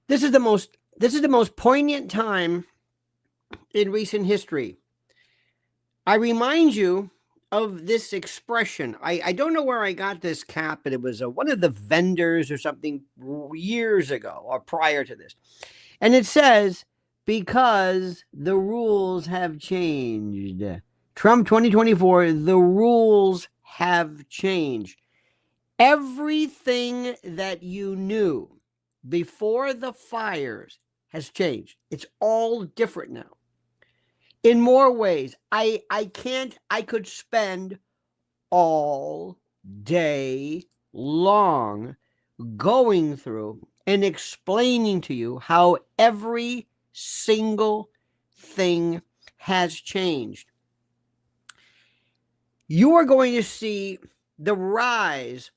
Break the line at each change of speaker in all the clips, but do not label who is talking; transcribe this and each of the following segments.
This is the most poignant time in recent history. I remind you of this expression. I don't know where I got this cap, but it was one of the vendors or something years ago or prior to this. And it says, because the rules have changed. Trump 2024, the rules have changed. Everything that you knew before the fires has changed. It's all different now. In more ways, I could spend all day long going through and explaining to you how every single thing has changed. You are going to see the rise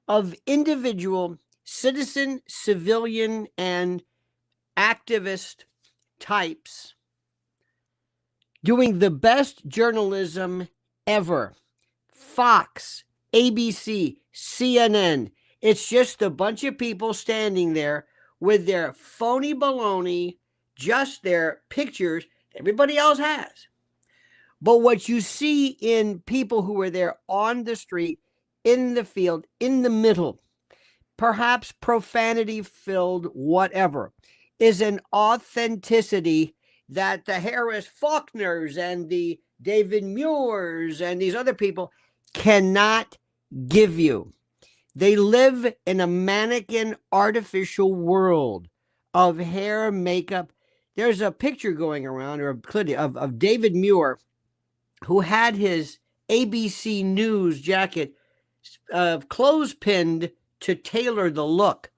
of individual citizen, civilian, and activist types doing the best journalism ever. Fox, ABC, CNN. It's just a bunch of people standing there with their phony baloney, just their pictures everybody else has. But what you see in people who are there on the street, in the field, in the middle, perhaps profanity-filled, whatever, is an authenticity that the Harris Faulkners and the David Muirs and these other people cannot give you. They live in a mannequin, artificial world of hair, makeup. There's a picture going around of David Muir, who had his ABC News jacket clothespinned to tailor the look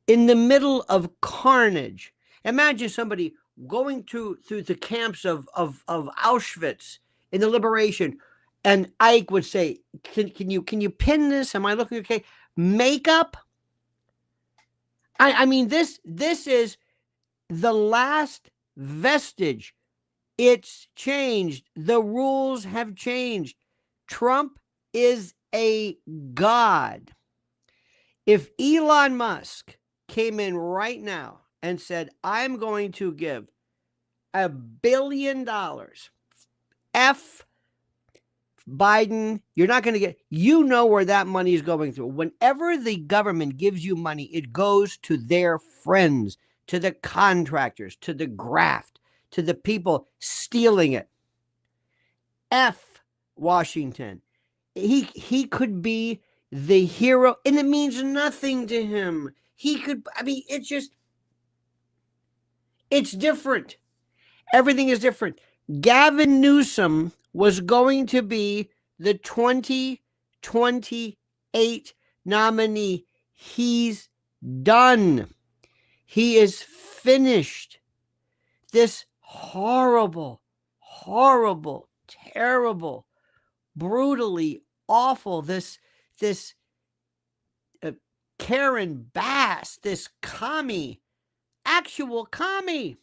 in the middle of carnage. Imagine somebody going through the camps of Auschwitz in the liberation, and Ike would say, can you pin this? Am I looking okay? Makeup? I mean, this is the last vestige. It's changed. The rules have changed. Trump is a god. If Elon Musk came in right now and said, I'm going to give $1 billion, F Biden, you're not going to get, you know where that money is going through. Whenever the government gives you money, it goes to their friends, to the contractors, to the graft, to the people stealing it. F Washington. He could be the hero, and it means nothing to him. He could, I mean, it's different. Everything is different. Gavin Newsom was going to be the 2028 nominee. He's done. He is finished. This horrible, horrible, terrible, brutally awful, this Karen Bass, this commie, actual commie,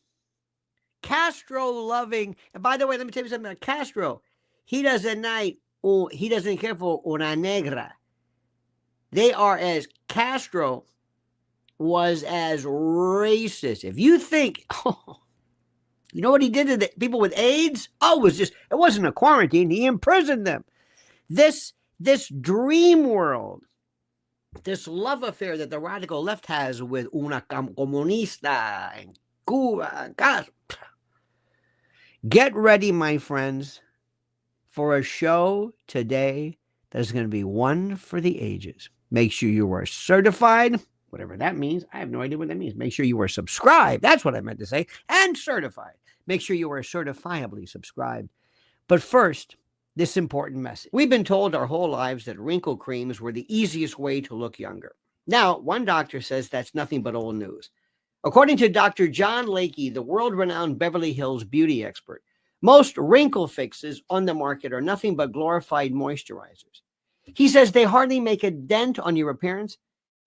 Castro-loving. And by the way, let me tell you something about Castro. He doesn't care for una negra. They are as, Castro was as racist. If you think, you know what he did to the people with AIDS? It wasn't a quarantine. He imprisoned them. This dream world, this love affair that the radical left has with una comunista and Cuba. God. Get ready, my friends, for a show today that is going to be one for the ages. Make sure you are certified, whatever that means. I have no idea what that means. Make sure you are subscribed. That's what I meant to say. And certified. Make sure you are certifiably subscribed. But first, this important message. We've been told our whole lives that wrinkle creams were the easiest way to look younger. Now, one doctor says that's nothing but old news. According to Dr. John Lakey, the world-renowned Beverly Hills beauty expert, most wrinkle fixes on the market are nothing but glorified moisturizers. He says they hardly make a dent on your appearance,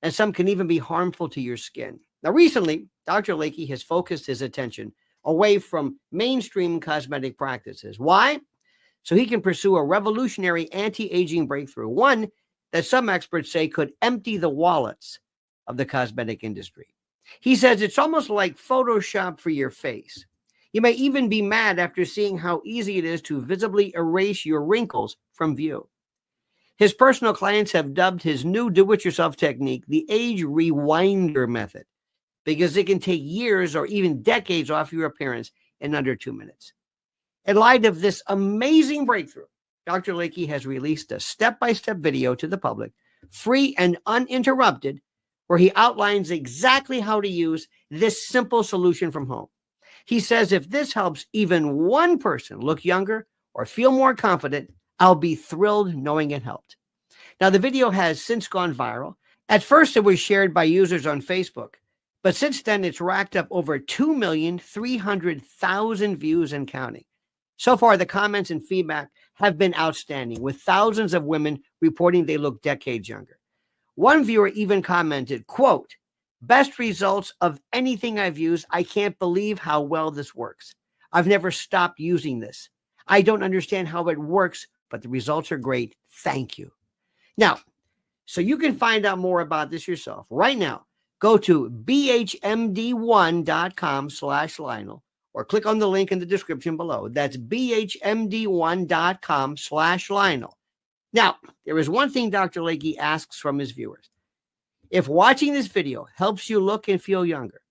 and some can even be harmful to your skin. Now, recently, Dr. Lakey has focused his attention away from mainstream cosmetic practices. Why? So he can pursue a revolutionary anti-aging breakthrough, one that some experts say could empty the wallets of the cosmetic industry. He says it's almost like Photoshop for your face. You may even be mad after seeing how easy it is to visibly erase your wrinkles from view. His personal clients have dubbed his new do-it-yourself technique the age rewinder method, because it can take years or even decades off your appearance in under 2 minutes. In light of this amazing breakthrough, Dr. Lakey has released a step-by-step video to the public, free and uninterrupted, where he outlines exactly how to use this simple solution from home. He says if this helps even one person look younger or feel more confident, I'll be thrilled knowing it helped. Now, the video has since gone viral. At first, it was shared by users on Facebook, but since then, it's racked up over 2,300,000 views and counting. So far, the comments and feedback have been outstanding, with thousands of women reporting they look decades younger. One viewer even commented, quote, "Best results of anything I've used. I can't believe how well this works. I've never stopped using this. I don't understand how it works, but the results are great. Thank you." Now, so you can find out more about this yourself right now. Go to bhmd1.com/Lionel or click on the link in the description below. That's bhmd1.com/Lionel. Now, there is one thing Dr. Lakey asks from his viewers. If watching this video helps you look and feel younger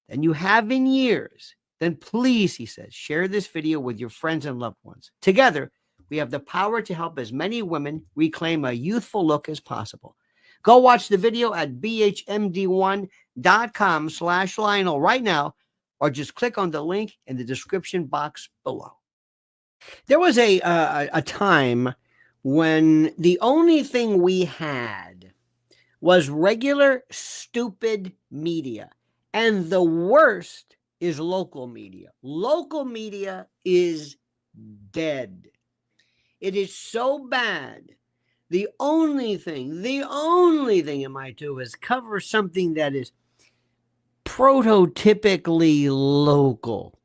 than you have in years, then please, he says, share this video with your friends and loved ones. Together, we have the power to help as many women reclaim a youthful look as possible. Go watch the video at bhmd1.com/Lionel right now, or just click on the link in the description box below. There was a time when the only thing we had was regular stupid media, and the worst is local media. Local media is dead. It is so bad. The only thing it might do is cover something that is prototypically local.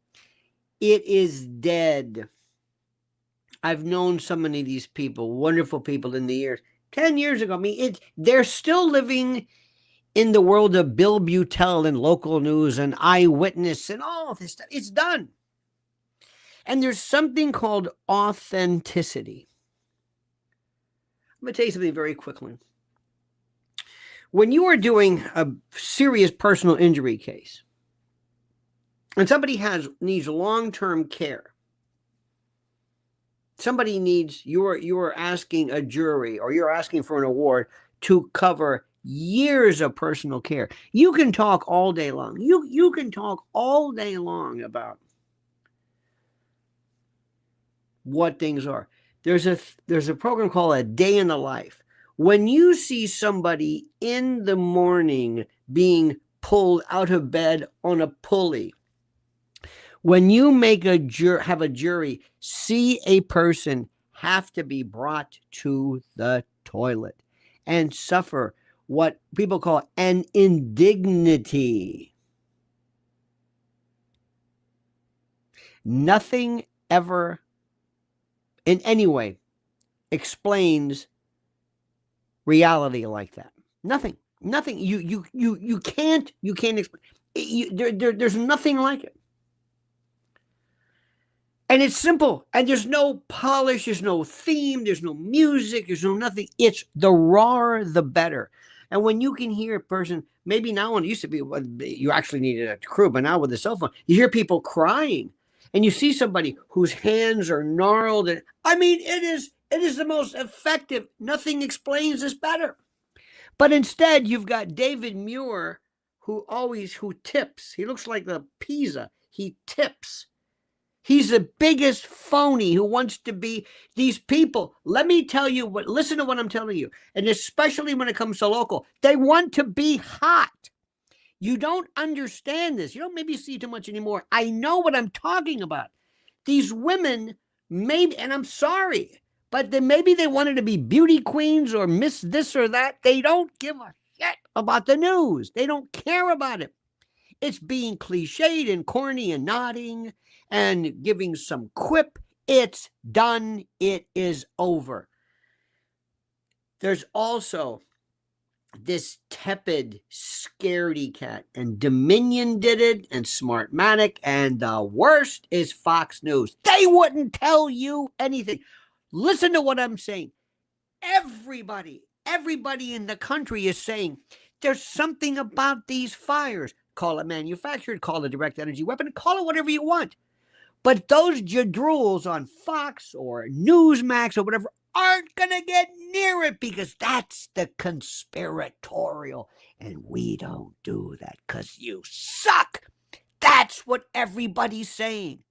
It is dead. I've known so many of these people, wonderful people in the years. 10 years ago, I mean, they're still living in the world of Bill Butel and local news and eyewitness and all this stuff. It's done. And there's something called authenticity. I'm going to tell you something very quickly. When you are doing a serious personal injury case and somebody needs long-term care, somebody needs, you're asking a jury or you're asking for an award to cover years of personal care. You can talk all day long. You can talk all day long about what things are. There's a program called A Day in the Life. When you see somebody in the morning being pulled out of bed on a pulley, when you make have a jury see a person have to be brought to the toilet and suffer what people call an indignity, nothing ever in any way explains reality like that. Nothing. You can't explain. There's nothing like it. And it's simple. And there's no polish. There's no theme. There's no music. There's no nothing. It's the rawer, the better. And when you can hear a person, maybe now when it used to be, you actually needed a crew, but now with the cell phone, you hear people crying. And you see somebody whose hands are gnarled. And I mean, it is the most effective. Nothing explains this better. But instead, you've got David Muir, who tips. He looks like the Pisa. He tips. He's the biggest phony who wants to be these people. Let me tell you listen to what I'm telling you. And especially when it comes to local, they want to be hot. You don't understand this. You don't maybe see too much anymore. I know what I'm talking about. These women, maybe, and I'm sorry, but maybe they wanted to be beauty queens or miss this or that. They don't give a shit about the news. They don't care about it. It's being cliched and corny and nodding and giving some quip. It's done. It is over. There's also this tepid scaredy cat, and Dominion did it, and Smartmatic, and the worst is Fox News. They wouldn't tell you anything. Listen to what I'm saying. Everybody in the country is saying there's something about these fires. Call it manufactured, call it a direct energy weapon, call it whatever you want. But those jadrules on Fox or Newsmax or whatever aren't going to get near it, because that's the conspiratorial. And we don't do that because you suck. That's what everybody's saying.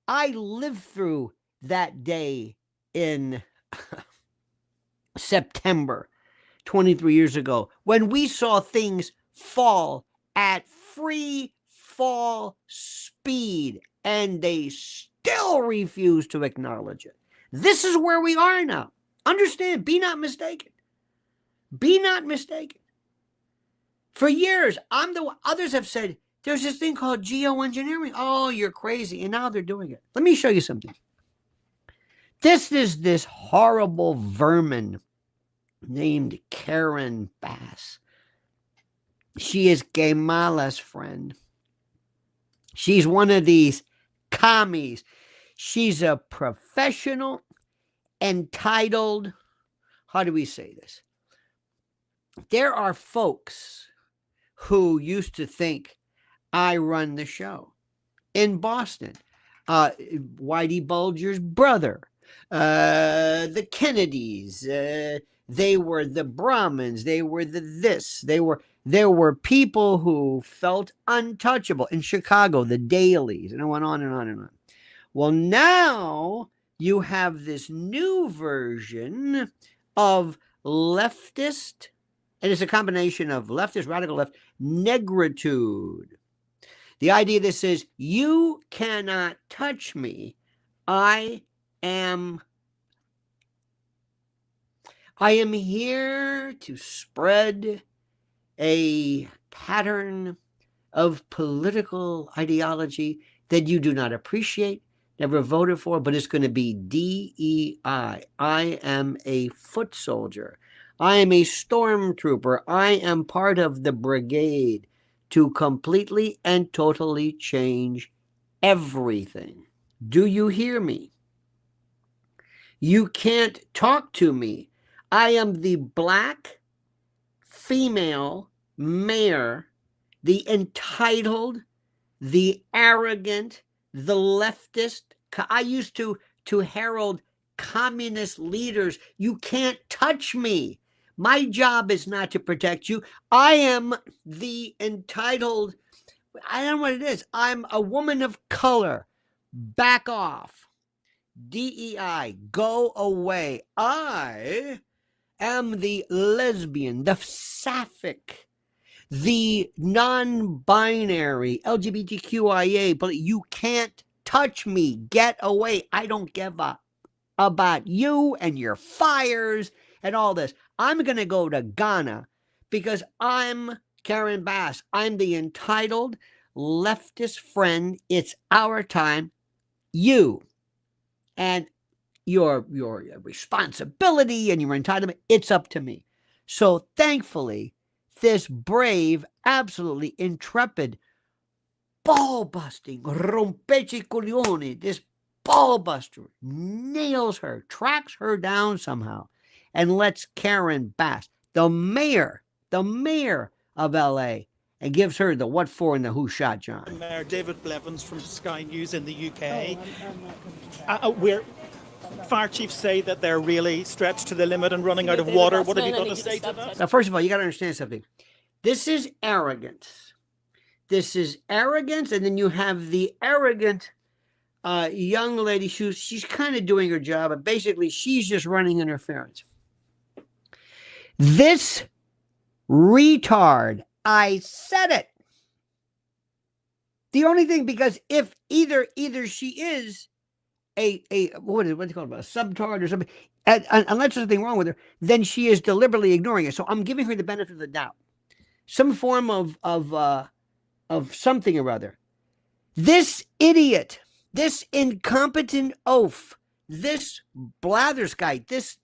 I lived through that day in September 23 years ago when we saw things fall at free fall speed, and they still refuse to acknowledge it. This is where we are now. Understand, be not mistaken. Be not mistaken. For years, others have said, there's this thing called geoengineering. Oh, you're crazy. And now they're doing it. Let me show you something. This is this horrible vermin named Karen Bass. She is Gamala's friend. She's one of these commies. She's a professional, entitled, how do we say this? There are folks who used to think I run the show in Boston. Whitey Bulger's brother, the Kennedys, they were the Brahmins, they were the this, there were people who felt untouchable in Chicago, the Dailies, and it went on and on and on. Well, now you have this new version of leftist, and it's a combination of leftist, radical left, negritude. The idea that says, you cannot touch me. I am here to spread a pattern of political ideology that you do not appreciate, never voted for, but it's going to be DEI. I am a foot soldier. I am a stormtrooper. I am part of the brigade to completely and totally change everything. Do you hear me? You can't talk to me. I am the black female mayor, the entitled, the arrogant, the leftist. I used to herald communist leaders. You can't touch me. My job is not to protect you. I am the entitled, I don't know what it is. I'm a woman of color. Back off. DEI, go away. I am the lesbian, the sapphic, the non-binary, LGBTQIA, but you can't touch me. Get away. I don't give a about you and your fires and all this. I'm going to go to Ghana because I'm Karen Bass. I'm the entitled leftist friend. It's our time. You and your responsibility and your entitlement, it's up to me. So thankfully, this brave, absolutely intrepid, ball-busting, rompeci coglioni, this ball-buster nails her, tracks her down somehow, and lets Karen Bass, the mayor of LA, and gives her the what for and the who shot John.
Mayor David Blevins from Sky News in the UK. Where fire chiefs say that they're really stretched to the limit and running out of water. What have you got to say to that?
Now, first of all, you got to understand something. This is arrogance. This is arrogance, and then you have the arrogant young lady. She's kind of doing her job, but basically she's just running interference. This retard, I said it. The only thing, because if either she is a what do you call it, a subtard or something, unless there's something wrong with her, then she is deliberately ignoring it. So I'm giving her the benefit of the doubt, some form of something or other. This idiot, this incompetent oaf, this blatherskite, this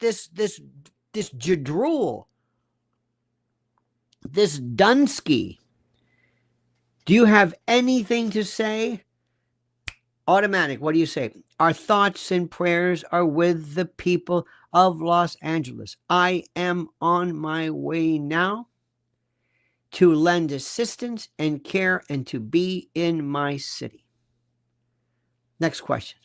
jadrule, This Dunsky, do you have anything to say? Automatic, what do you say? Our thoughts and prayers are with the people of Los Angeles. I am on my way now to lend assistance and care and to be in my city. Next question.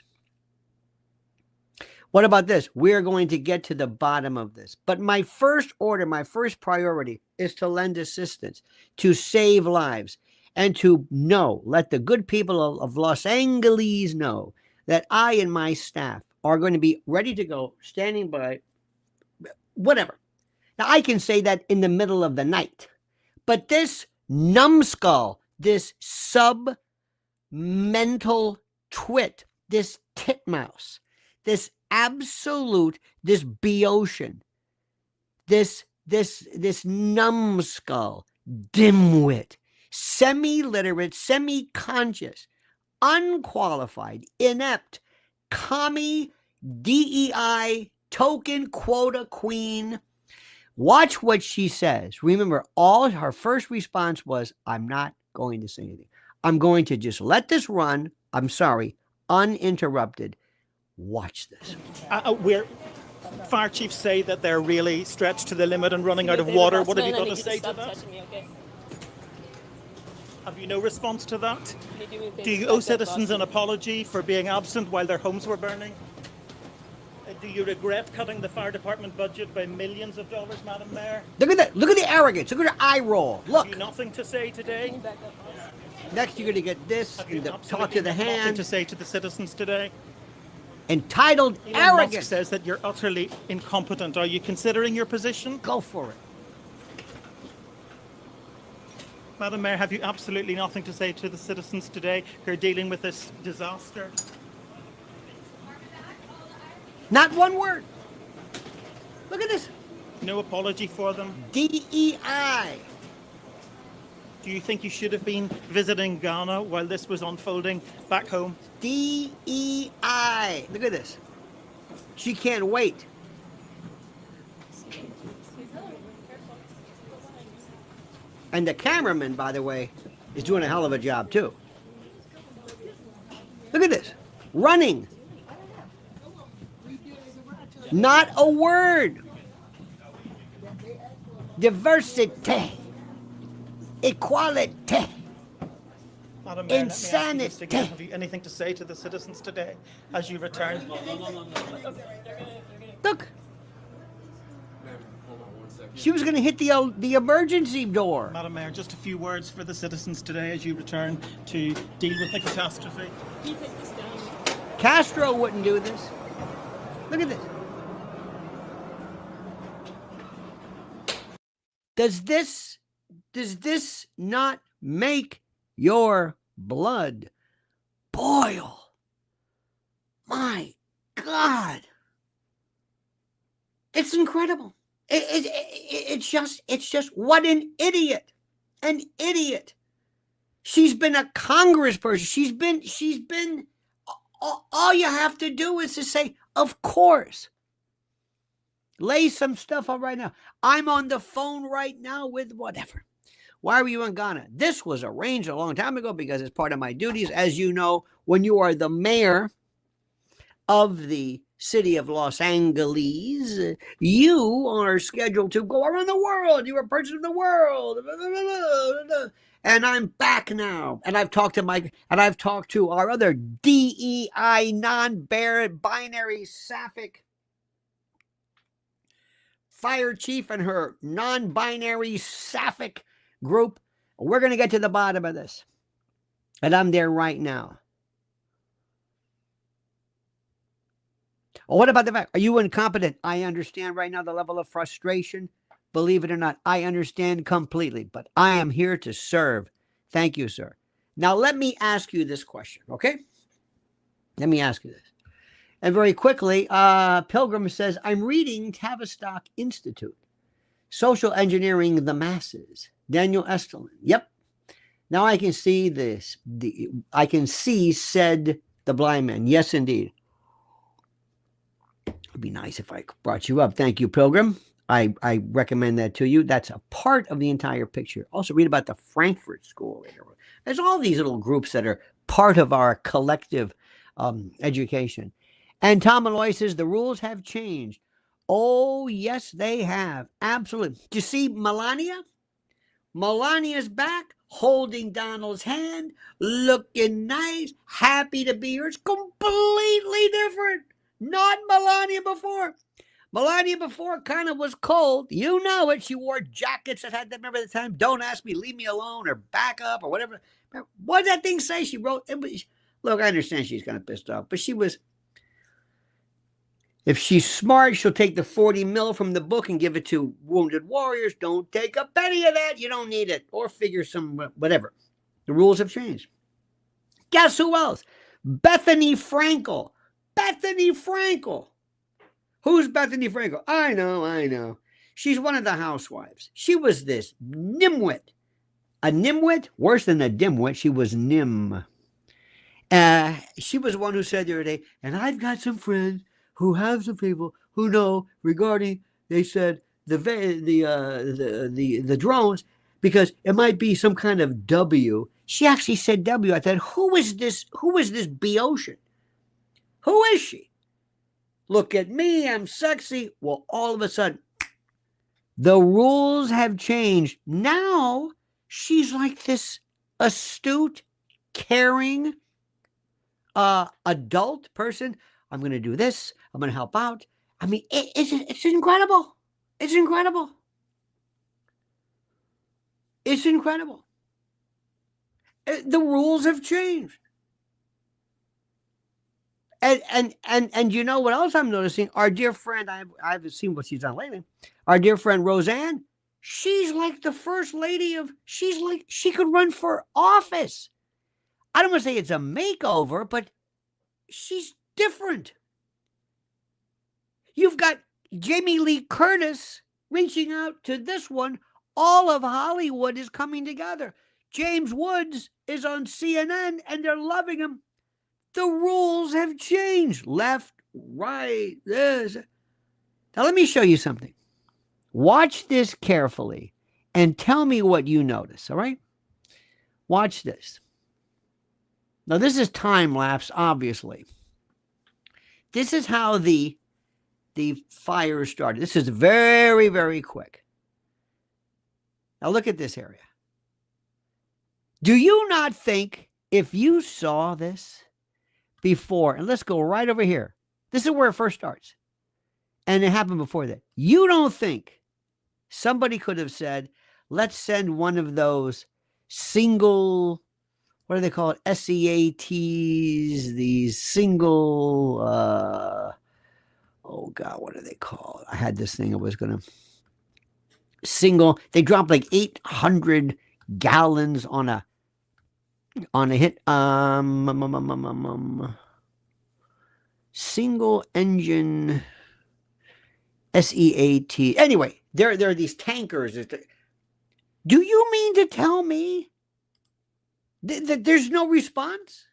What about this? We're going to get to the bottom of this. But my first order, my first priority is to lend assistance, to save lives, and to know, let the good people of Los Angeles know that I and my staff are going to be ready to go, standing by, whatever. Now, I can say that in the middle of the night. But this numbskull, this sub-mental twit, this titmouse, this absolute, this Boeotian, this numbskull, dimwit, semi-literate, semi-conscious, unqualified, inept, commie, DEI, token quota queen. Watch what she says. Remember, all her first response was, I'm not going to say anything. I'm going to just let this run. I'm sorry, uninterrupted. Watch this.
Fire chiefs say that they're really stretched to the limit and running out of water. What have you got to say to that? Have you no response to that? Do you owe citizens an apology for being absent while their homes were burning? Do you regret cutting the fire department budget by millions of dollars, Madam Mayor?
Look at that. Look at the arrogance. Look at her eye roll. Look.
Have you nothing to say today?
Next, you're going to get this.
Have you
Talk to the
nothing
hand.
to say to the citizens today?
Entitled
Elon
arrogance.
Musk says that you're utterly incompetent. Are you considering your position?
Go for it.
Madam Mayor, have you absolutely nothing to say to the citizens today who are dealing with this disaster?
Not one word. Look at this.
No apology for them?
DEI.
Do you think you should have been visiting Ghana while this was unfolding back home?
DEI. Look at this. She can't wait. And the cameraman, by the way, is doing a hell of a job, too. Look at this. Running. Not a word. Diversity. Equality.
Madam Mayor,
Insanity.
have you anything to say to the citizens today as you return?
Look. She was going to hit the emergency door.
Madam Mayor, just a few words for the citizens today as you return to deal with the catastrophe.
Castro wouldn't do this. Look at this. Does this not make your blood boil? My God. It's incredible. It's just what an idiot. An idiot. She's been a congressperson. She's been all you have to do is to say, of course. Lay some stuff up right now. I'm on the phone right now with whatever. Why were you in Ghana? This was arranged a long time ago because it's part of my duties. As you know, when you are the mayor of the city of Los Angeles, you are scheduled to go around the world. You're a person of the world. And I'm back now. And I've talked to our other DEI non-binary sapphic fire chief and her non-binary sapphic group. We're going to get to the bottom of this. And I'm there right now. What about the fact? Are you incompetent? I understand right now the level of frustration. Believe it or not, I understand completely. But I am here to serve. Thank you, sir. Now, let me ask you this question, okay? Let me ask you this. And very quickly, Pilgrim says, I'm reading Tavistock Institute, Social Engineering the Masses, Daniel Estelin. Yep. Now I can see this. I can see, said the blind man. Yes, indeed. It'd be nice if I brought you up. Thank you, Pilgrim. I recommend that to you. That's a part of the entire picture. Also, read about the Frankfurt School. There's all these little groups that are part of our collective education. And Tom Malloy says the rules have changed. Oh, yes, they have. Absolutely. Do you see Melania? Melania's back, holding Donald's hand, looking nice, happy to be here. It's completely different. Not Melania before. Melania before kind of was cold. You know it. She wore jackets that had, remember the time, don't ask me, leave me alone, or back up, or whatever. What did that thing say? She wrote, it was, look, I understand she's kind of pissed off, but she was, if she's smart, she'll take the 40 mil from the book and give it to wounded warriors. Don't take a penny of that. You don't need it. Or figure some, whatever. The rules have changed. Guess who else? Bethany Frankel. Bethany Frankel. Who's Bethany Frankel? I know. She's one of the housewives. She was this nimwit. A nimwit? Worse than a dimwit. She was nim. She was one who said the other day, and I've got some friends who have some people who know regarding, they said, the drones, because it might be some kind of W. She actually said W. I thought, who is this Bocean? Who is she? Look at me, I'm sexy. Well, all of a sudden, the rules have changed. Now, she's like this astute, caring, adult person. I'm going to do this. I'm going to help out. I mean, it's incredible. It's incredible. It's incredible. The rules have changed. And you know what else I'm noticing? Our dear friend, I haven't seen what she's done lately. Our dear friend Roseanne, she's like the first lady of, she's like, she could run for office. I don't want to say it's a makeover, but she's different. You've got Jamie Lee Curtis reaching out to this one. All of Hollywood is coming together. James Woods is on CNN and they're loving him. The rules have changed. Left, right, this. Now let me show you something. Watch this carefully and tell me what you notice, all right? Watch this. Now this is time lapse, obviously. This is how the fire started. This is very, very quick. Now look at this area. Do you not think, if you saw this before, and let's go right over here. This is where it first starts. And it happened before that. You don't think somebody could have said, let's send one of those single, what do they call it? SEATs, these single, oh God, what do they call it? I had this thing I was going to, single, they dropped like 800 gallons on a hit, single engine SEAT. Anyway, there are these tankers. Do you mean to tell me that there's no response?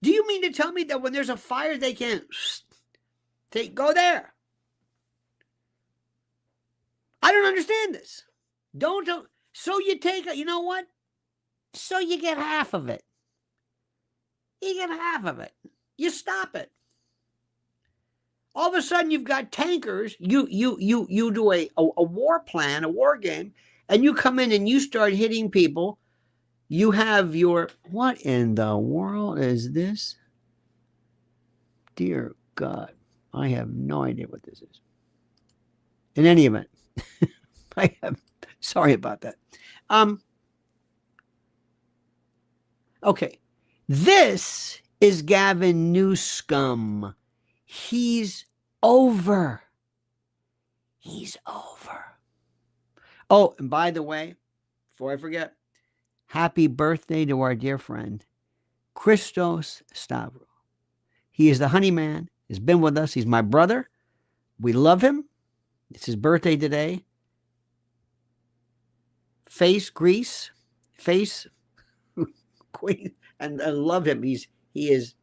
Do you mean to tell me that when there's a fire, they can't go there? I don't understand this. Don't. So you take it, you know what? So you get half of it. You get half of it. You stop it. All of a sudden, you've got tankers. You do a war plan, a war game, and you come in and you start hitting people. You have your, what in the world is this? Dear God, I have no idea what this is. In any event, sorry about that. Okay, this is Gavin Newsom. He's over. He's over. Oh, and by the way, before I forget, happy birthday to our dear friend, Christos Stavro. He is the honey man. He's been with us. He's my brother. We love him. It's his birthday today. Face Greece. Face Queen. And I love him. He is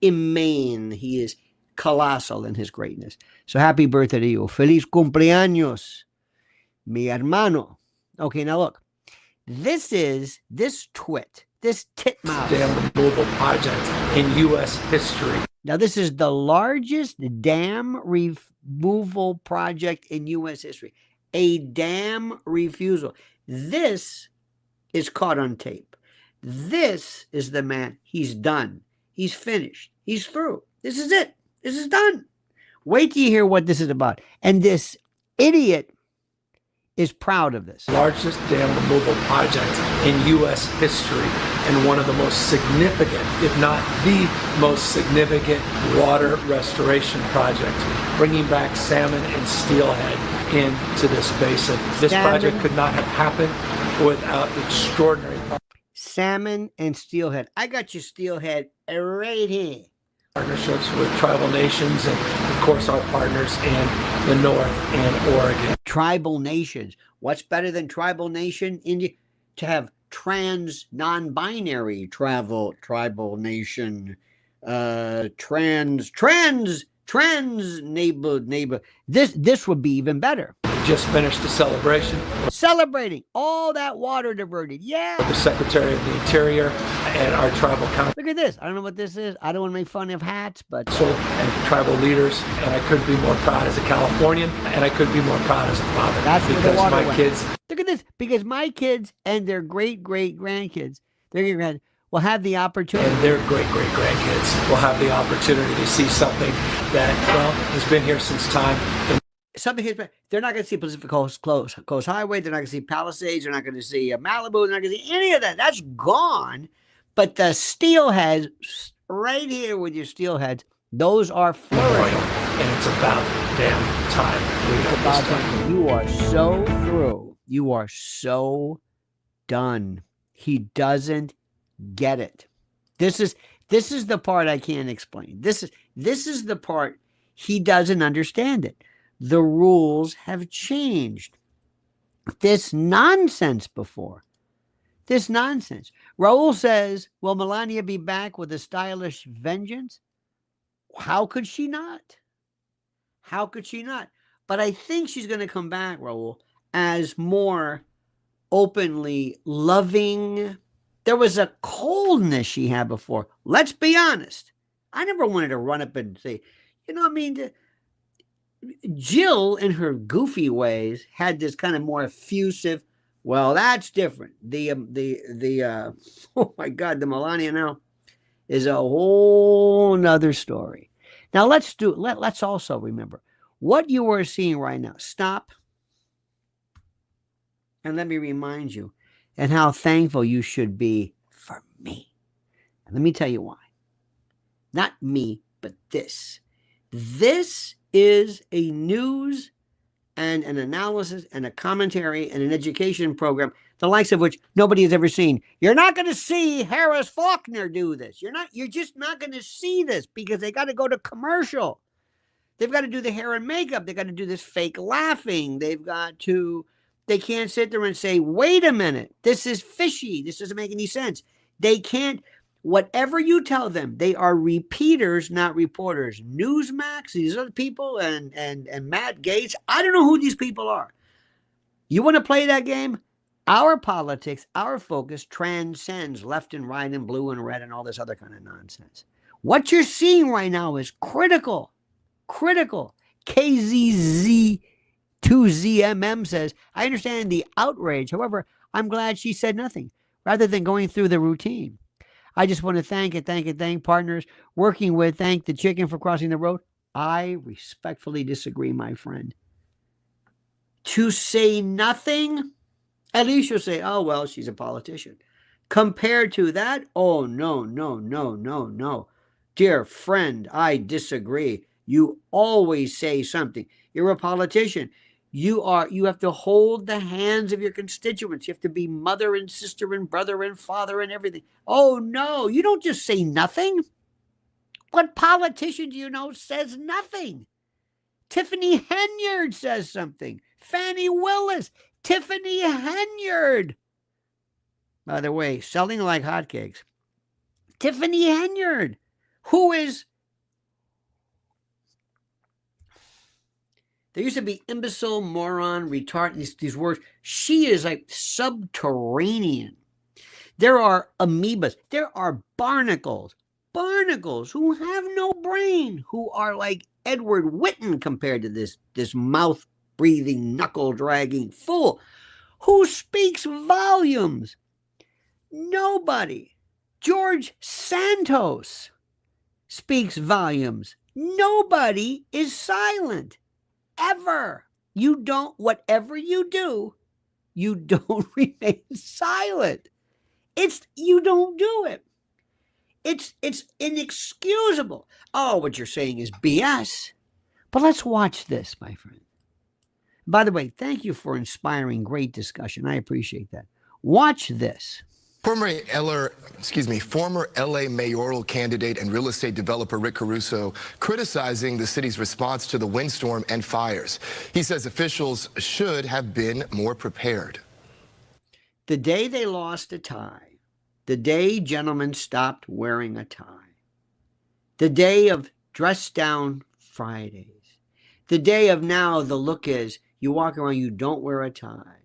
immane. He is colossal in his greatness. So happy birthday to you. Feliz cumpleaños, mi hermano. Okay, now look. This titmouse.
Dam removal project in U.S. history.
Now, this is the largest dam removal project in U.S. history. A dam refusal. This is caught on tape. This is the man. He's done. He's finished. He's through. This is it. This is done. Wait till you hear what this is about. And this idiot is proud of this.
Largest dam removal project in U.S. history and one of the most significant, if not the most significant, water restoration project, bringing back salmon and steelhead into this basin. This project could not have happened without extraordinary
salmon and steelhead. I got your steelhead right here.
Partnerships with tribal nations and, of course, our partners in the North and Oregon.
Tribal nations. What's better than tribal nation? India to have trans non-binary tribal nation, trans neighbor. This would be even better.
Just finished a celebration.
Celebrating all that water diverted. Yeah.
The Secretary of the Interior and our tribal council.
Look at this. I don't know what this is. I don't want to make fun of hats, but.
And tribal leaders. And I couldn't be more proud as a Californian. And I couldn't be more proud as a father.
That's
because my kids.
Look at this. Because my kids and their great-great-grandkids, will have the opportunity.
And their great-great-grandkids will have the opportunity to see something that, well, has been here since time.
Something here, they're not going to see Pacific Coast Highway. They're not going to see Palisades. They're not going to see Malibu. They're not going to see any of that. That's gone. But the steelheads, right here with your steelheads, those are flourishing.
And it's about damn time.
It's about time. You are so through. You are so done. He doesn't get it. This is the part I can't explain. This is the part he doesn't understand it. The rules have changed. This nonsense before. This nonsense. Raul says, will Melania be back with a stylish vengeance? How could she not? How could she not? But I think she's going to come back, Raul, as more openly loving. There was a coldness she had before. Let's be honest. I never wanted to run up and say, Jill, in her goofy ways, had this kind of more effusive. Well, that's different. Oh my God, the Melania now is a whole nother story. Now let's also remember what you are seeing right now. Stop, and let me remind you, and how thankful you should be for me. And let me tell you why. Not me, but this. This is a news and an analysis and a commentary and an education program, the likes of which nobody has ever seen. You're not going to see Harris Faulkner do this. You're just not going to see this because they got to go to commercial. They've got to do the hair and makeup. They got to do this fake laughing. They can't sit there and say, wait a minute, this is fishy. This doesn't make any sense. They can't. Whatever you tell them, they are repeaters, not reporters. Newsmax, these other people, and Matt Gaetz, I don't know who these people are. You want to play that game? Our politics, our focus transcends left and right and blue and red and all this other kind of nonsense. What you're seeing right now is critical. KZZ2ZMM says, I understand the outrage. However, I'm glad she said nothing rather than going through the routine. I just want to thank partners working with, thank the chicken for crossing the road. I respectfully disagree, my friend. To say nothing, at least you'll say, oh, well, she's a politician. Compared to that, oh, no. Dear friend, I disagree. You always say something. You're a politician. You have to hold the hands of your constituents. You have to be mother and sister and brother and father and everything. Oh, no, you don't just say nothing. What politician do you know says nothing? Tiffany Henyard says something. Fannie Willis. Tiffany Henyard. By the way, selling like hotcakes. Tiffany Henyard, who is There used to be imbecile, moron, retard, these words. She is like subterranean. There are amoebas. There are barnacles who have no brain, who are like Edward Whitten compared to this mouth-breathing, knuckle-dragging fool who speaks volumes. Nobody. George Santos speaks volumes. Nobody is silent. Ever. You don't, whatever you do, you don't remain silent. You don't do it. It's inexcusable. Oh, what you're saying is BS. But let's watch this, my friend. By the way, thank you for inspiring great discussion. I appreciate that. Watch this.
Former LA mayoral candidate and real estate developer Rick Caruso criticizing the city's response to the windstorm and fires. He says officials should have been more prepared.
The day they lost a tie, the day gentlemen stopped wearing a tie, the day of dress down Fridays, the day of now the look is you walk around, you don't wear a tie.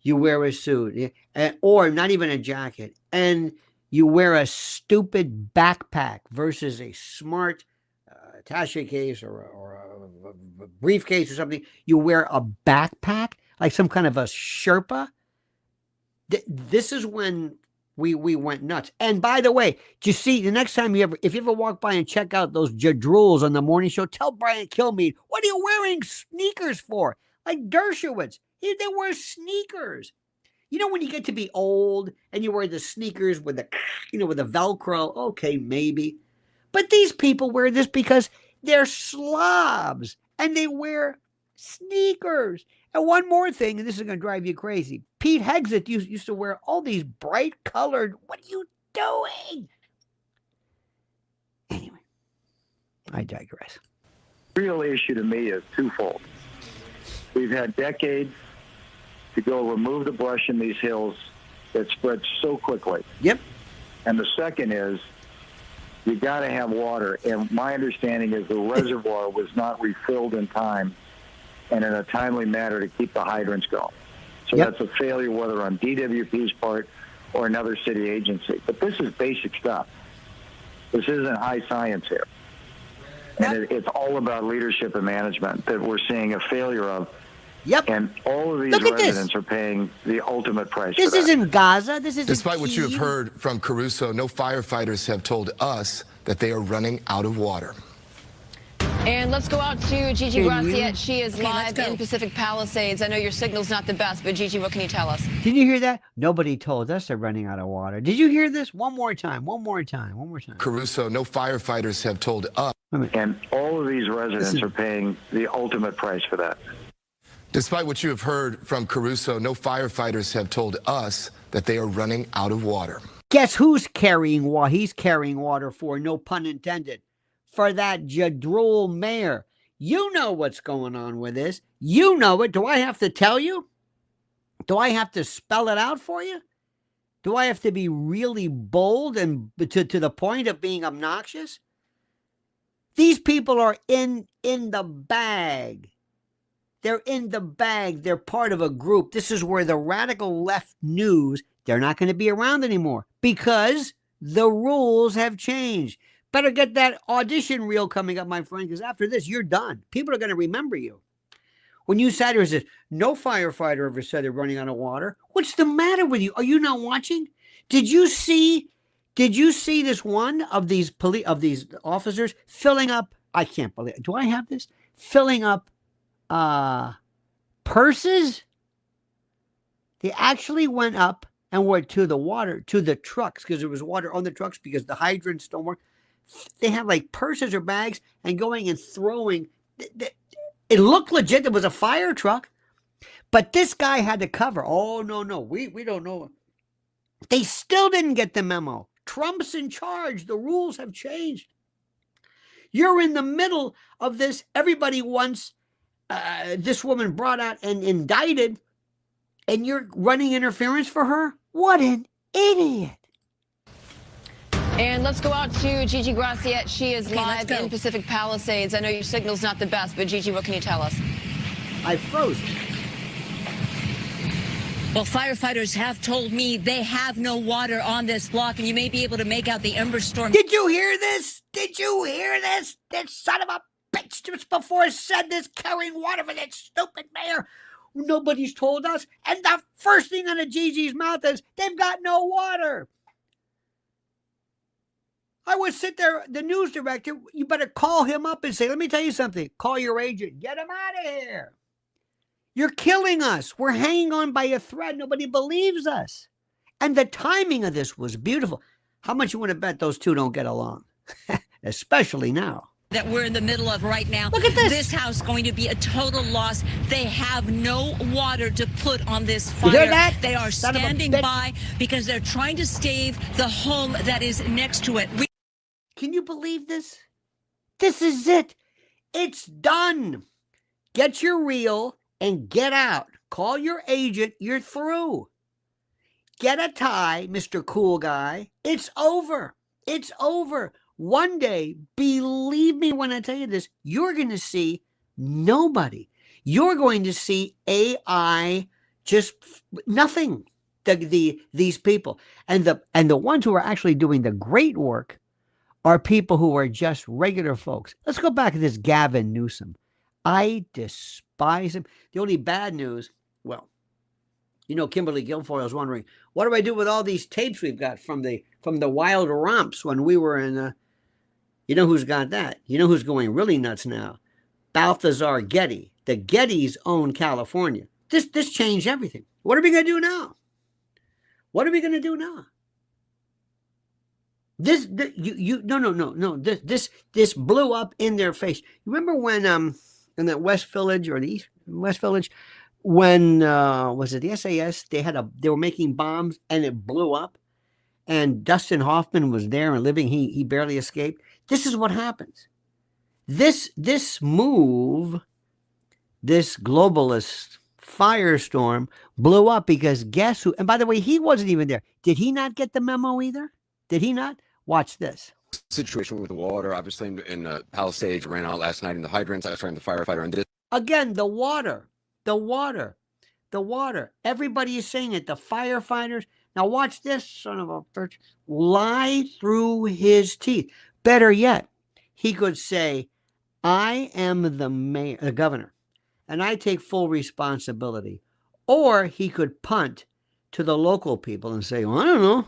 You wear a suit, or not even a jacket, and you wear a stupid backpack versus a smart attaché case or a briefcase or something. You wear a backpack like some kind of a Sherpa. This is when we went nuts. And by the way, do you see, the next time if you ever walk by and check out those jadrules on the morning show, tell Brian Kilmeade, what are you wearing sneakers for? Like Dershowitz. They wear sneakers. You know, when you get to be old and you wear the sneakers with with the Velcro, okay, maybe. But these people wear this because they're slobs and they wear sneakers. And one more thing, and this is going to drive you crazy. Pete Hegseth used to wear all these bright colored, what are you doing? Anyway, I digress.
The real issue to me is twofold. We've had decades to go remove the brush in these hills that spreads so quickly.
Yep.
And the second is you got to have water. And my understanding is the reservoir was not refilled in time and in a timely manner to keep the hydrants going. So
Yep.
that's a failure, whether on DWP's part or another city agency. But this is basic stuff. This isn't high science here. And it's all about leadership and management that we're seeing a failure of.
Yep.
And all of these
Look at
residents
this.
are paying the ultimate price
This
for that.
isn't Gaza. This isn't
Despite what you have
Kyiv.
heard from Caruso, no firefighters have told us that they are running out of water.
And let's go out to Gigi Graciette. She is
Okay,
live
let's go.
in Pacific Palisades. I know your signal's not the best, but Gigi, what can you tell us?
Did you hear that? Nobody told us they're running out of water. Did you hear this? One more time. One more time. One more time.
Caruso, no firefighters have told us.
And all of these residents are paying the ultimate price for that.
Despite what you have heard from Caruso, no firefighters have told us that they are running out of water.
Guess who's carrying water? He's carrying water for, no pun intended, for that jadrul mayor. You know what's going on with this. You know it. Do I have to tell you? Do I have to spell it out for you? Do I have to be really bold and to the point of being obnoxious? These people are in the bag. They're in the bag. They're part of a group. This is where the radical left news, they're not going to be around anymore because the rules have changed. Better get that audition reel coming up, my friend, because after this, you're done. People are going to remember you. When you sat here and said, no firefighter ever said they're running out of water. What's the matter with you? Are you not watching? Did you see this one of these officers filling up? I can't believe it. Do I have this? Filling up purses? They actually went up and went to the trucks because there was water on the trucks because the hydrants don't work. They had like purses or bags and going and throwing. It looked legit. There was a fire truck, but this guy had to cover. Oh, no, we don't know. They still didn't get the memo. Trump's in charge. The rules have changed. You're in the middle of this. Everybody wants this woman brought out and indicted, and you're running interference for her? What an idiot.
And let's go out to Gigi Graciette. She is
Okay,
live
let's go.
in Pacific Palisades. I know your signal's not the best, but Gigi, what can you tell us?
I froze.
Well, firefighters have told me they have no water on this block, and you may be able to make out the ember storm.
Did you hear this? Did you hear this? That son of a bitch just before said this, carrying water for that stupid mayor. Nobody's told us. And the first thing on the GG's mouth is they've got no water. I would sit there, the news director, you better call him up and say, let me tell you something. Call your agent. Get him out of here. You're killing us. We're hanging on by a thread. Nobody believes us. And the timing of this was beautiful. How much you want to bet those two don't get along? Especially now.
That we're in the middle of right now.
Look at this.
This house going to be a total loss. They have no water to put on this fire.
You hear that?
They are
Son of a
standing
bitch.
by because they're trying to save the home that is next to it.
Can you believe this? This is it. It's done. Get your reel and get out. Call your agent. You're through. Get a tie, Mr. Cool Guy. It's over. It's over. One day, believe me when I tell you this, you're going to see nobody. You're going to see AI, just nothing. These people. And the ones who are actually doing the great work are people who are just regular folks. Let's go back to this Gavin Newsom. I despise him. The only bad news, well, you know, Kimberly Guilfoyle is wondering, what do I do with all these tapes we've got from the wild romps when we were in you know who's got that? You know who's going really nuts now? Balthazar Getty. The Gettys own California. This changed everything. What are we going to do now? What are we going to do now? This blew up in their face. You remember when in that West Village or the East West Village, when was it the SAS? They were making bombs and it blew up, and Dustin Hoffman was there and living. He barely escaped. This is what happens. This move, this globalist firestorm blew up because guess who? And by the way, he wasn't even there. Did he not get the memo either? Did he not? Watch this.
Situation with the water, obviously in Palisades, ran out last night in the hydrants. I was trying to firefighter on this.
Again, the water. Everybody is saying it. The firefighters. Now watch this, son of a bitch, lie through his teeth. Better yet, he could say, I am the governor, and I take full responsibility. Or he could punt to the local people and say, well, I don't know.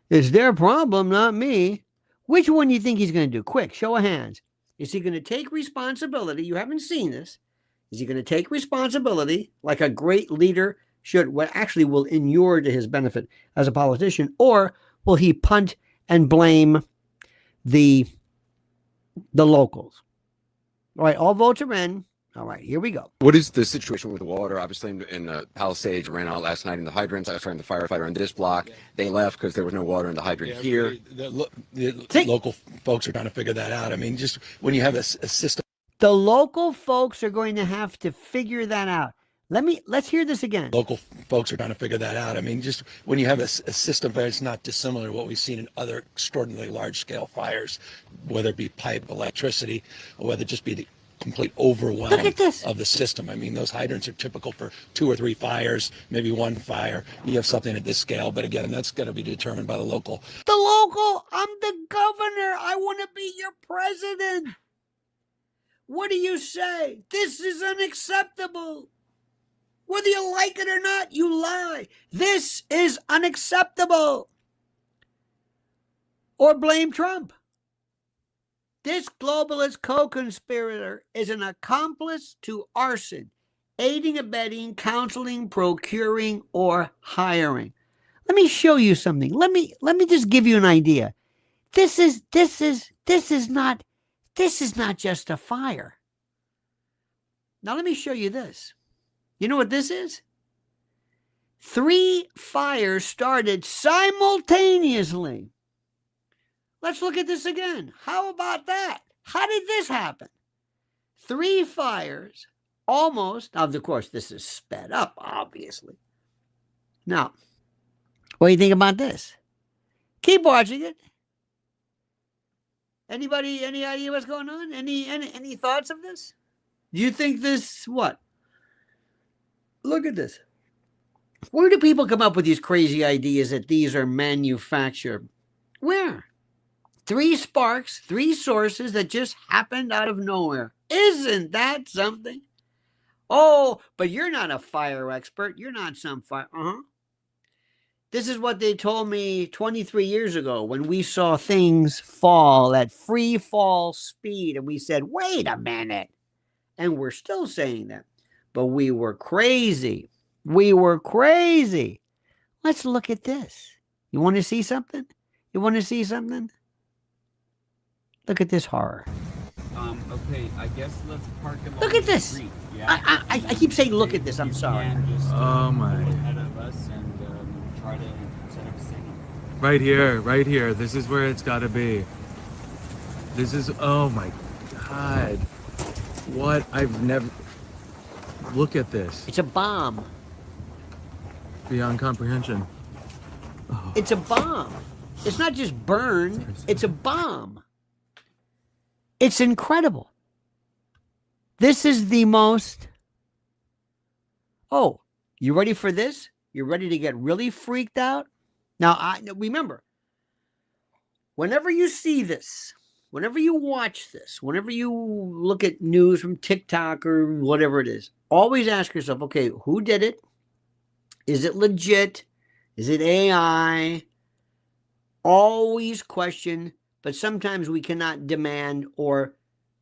It's their problem, not me. Which one do you think he's going to do? Quick, show of hands. Is he going to take responsibility? You haven't seen this. Is he going to take responsibility like a great leader should, what actually will inure to his benefit as a politician? Or will he punt and blame the locals? All right, all votes are in. All right, here we go.
What is the situation with the water? Obviously in Palisades, ran out last night in the hydrants. I was trying to firefighter on this block. They left because there was no water in the hydrant here.
The local folks are trying to figure that out. I mean, just when you have a system.
The local folks are going to have to figure that out. Let's hear this again.
Local folks are trying to figure that out. I mean, just when you have a system that's not dissimilar to what we've seen in other extraordinarily large-scale fires, whether it be pipe, electricity, or whether it just be the complete overwhelm of the system. I mean, those hydrants are typical for 2 or 3 fires, maybe 1 fire. You have something at this scale, but again, that's going to be determined by the local.
I'm the governor. I want to be your president. What do you say? This is unacceptable. Whether you like it or not, you lie. This is unacceptable. Or blame Trump. This globalist co-conspirator is an accomplice to arson, aiding, abetting, counseling, procuring, or hiring. Let me show you something. Let me just give you an idea. This is not just a fire. Now let me show you this. You know what this is? 3 fires started simultaneously. Let's look at this again. How about that? How did this happen? 3 fires, almost. Now, of course, this is sped up, obviously. Now, what do you think about this? Keep watching it. Anybody, any idea what's going on? Any thoughts of this? Do you think this, what? Look at this. Where do people come up with these crazy ideas that these are manufactured? Where? 3 sparks, 3 sources that just happened out of nowhere. Isn't that something? Oh, but you're not a fire expert. You're not some fire. This is what they told me 23 years ago when we saw things fall at free fall speed. And we said, wait a minute. And we're still saying that. But we were crazy. We were crazy. Let's look at this. You want to see something? You want to see something? Look at this horror.
Okay, I guess let's park along
Look at
the
this.
street. Yeah.
I keep saying look at this. I'm sorry.
Just,
Oh my.
go ahead of us and try to set up a signal.
Right here, right here. This is where it's gotta be. This is, oh my God. What? I've never, look at this.
It's a bomb.
Beyond comprehension.
It's a bomb. It's not just burn. It's a bomb. It's incredible. This is the most... Oh, you ready for this? You ready to get really freaked out? Now, remember, whenever you see this, whenever you watch this, whenever you look at news from TikTok or whatever it is, always ask yourself, okay, who did it? Is it legit? Is it AI? Always question, but sometimes we cannot demand or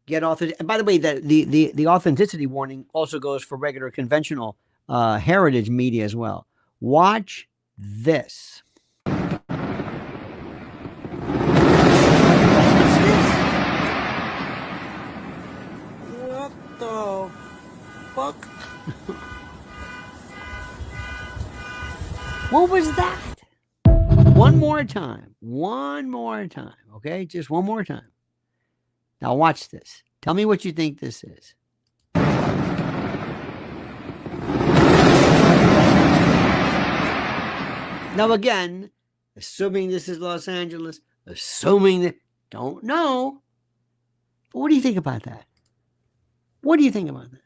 get authentic. And by the way, the authenticity warning also goes for regular conventional heritage media as well. Watch this. What's this?
What the fuck?
What was that? One more time. One more time. Okay? Just one more time. Now watch this. Tell me what you think this is. Now again, assuming this is Los Angeles, assuming that, don't know. But what do you think about that? What do you think about that?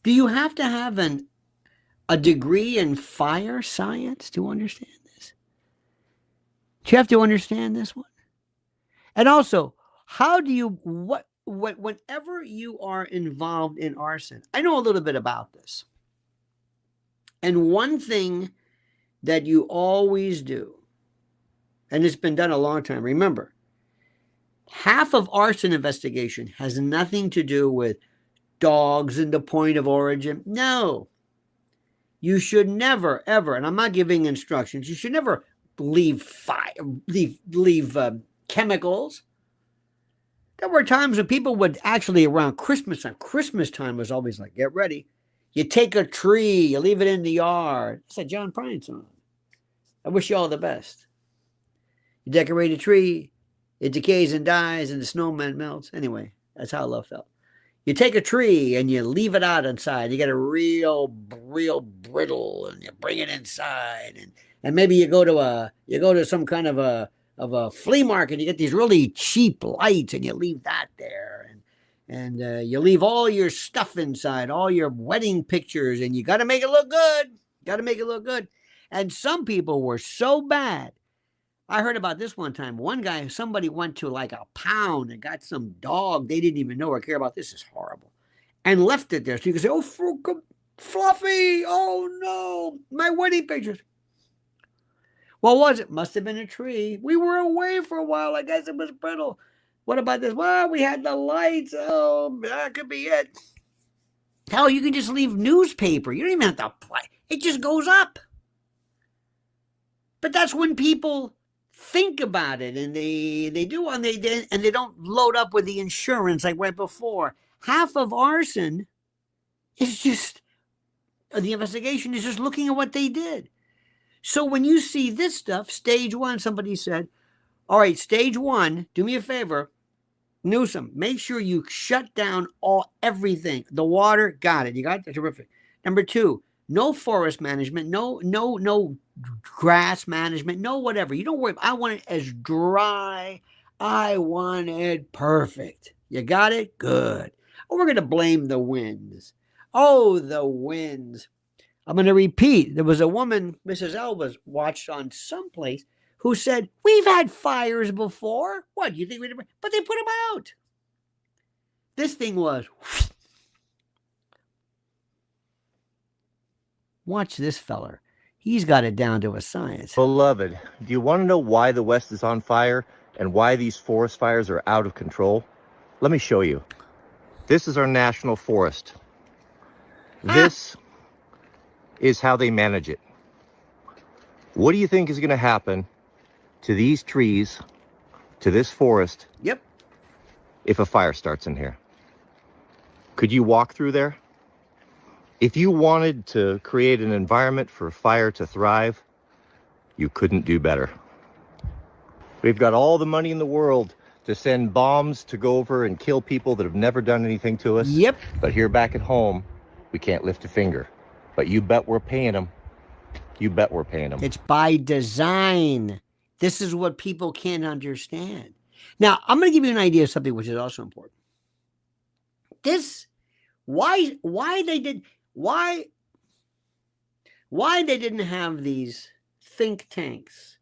Do you have to have a degree in fire science to understand this? Do you have to understand this one? And also, how do you, whenever you are involved in arson, I know a little bit about this. And one thing that you always do, and it's been done a long time, remember, half of arson investigation has nothing to do with dogs and the point of origin. No. You should never, ever, and I'm not giving instructions, you should never leave fire, leave chemicals. There were times when people would actually around Christmas time was always like, get ready. You take a tree, you leave it in the yard. It's a John Prine song. I wish you all the best. You decorate a tree, it decays and dies, and the snowman melts. Anyway, that's how love felt. You take a tree and you leave it out inside. You get a real brittle, and you bring it inside, and maybe you go to some kind of a flea market. You get these really cheap lights, and you leave that there, and you leave all your stuff inside, all your wedding pictures, and you got to make it look good. Got to make it look good. And some people were so bad. I heard about this one time. One guy, somebody went to like a pound and got some dog they didn't even know or care about. This is horrible. And left it there. So you can say, oh, Fluffy. Oh, no. My wedding pictures. What was it? Must have been a tree. We were away for a while. I guess it was brittle. What about this? Well, we had the lights. Oh, that could be it. Hell, you can just leave newspaper. You don't even have to apply. It just goes up. But that's when people think about it, and they do, and they don't load up with the insurance like right before. Half of arson is just, the investigation is just looking at what they did. So when you see this stuff, stage one, somebody said, all right, stage one, do me a favor, Newsom, make sure you shut down everything. The water, got it. You got it? Terrific. Number two, no forest management, no grass management, no whatever. You don't worry. I want it as dry. I want it perfect. You got it? Good. Oh, we're going to blame the winds. Oh, the winds. I'm going to repeat. There was a woman, Mrs. Elbas, watched on someplace who said, we've had fires before. What, you think we never? But they put them out. This thing was. Watch this feller. He's got it down to a science.
Beloved, do you want to know why the West is on fire and why these forest fires are out of control? Let me show you. This is our national forest. This is how they manage it. What do you think is going to happen to these trees, to this forest?
Yep.
If a fire starts in here? Could you walk through there? If you wanted to create an environment for fire to thrive, you couldn't do better. We've got all the money in the world to send bombs to go over and kill people that have never done anything to us.
Yep.
But here back at home, we can't lift a finger. But you bet we're paying them. You bet we're paying them.
It's by design. This is what people can't understand. Now, I'm going to give you an idea of something which is also important. Why they didn't have these think tanks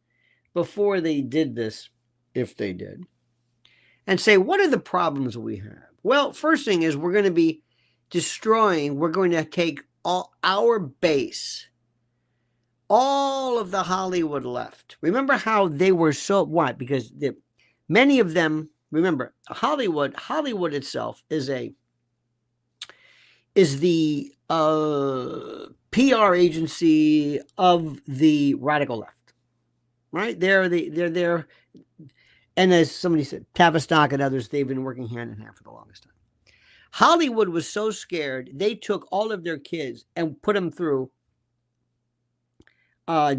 before they did this, if they did, and say, what are the problems we have? Well, first thing is we're going to be destroying, we're going to take all our base, all of the Hollywood left. Remember how they were so, what? Because many of them, remember, Hollywood itself is the PR agency of the radical left, right? They're there. And as somebody said, Tavistock and others, they've been working hand in hand for the longest time. Hollywood was so scared, they took all of their kids and put them through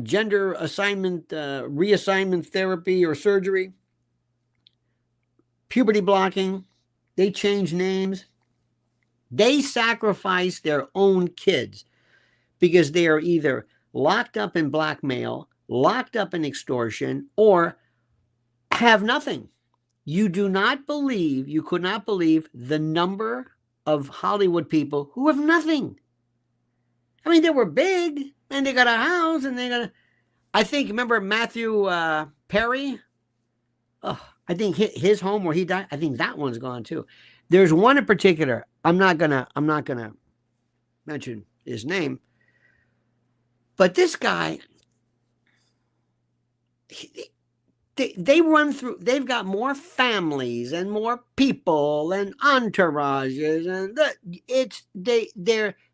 gender assignment, reassignment therapy or surgery, puberty blocking. They changed names. They sacrificed their own kids because they are either locked up in blackmail, locked up in extortion, or have nothing. You could not believe the number of Hollywood people who have nothing. I mean, they were big and they got a house and I think, remember Matthew Perry? Oh, I think his home where he died, I think that one's gone too. There's one in particular. I'm not gonna mention his name, but this guy, they run through. They've got more families and more people and entourages, and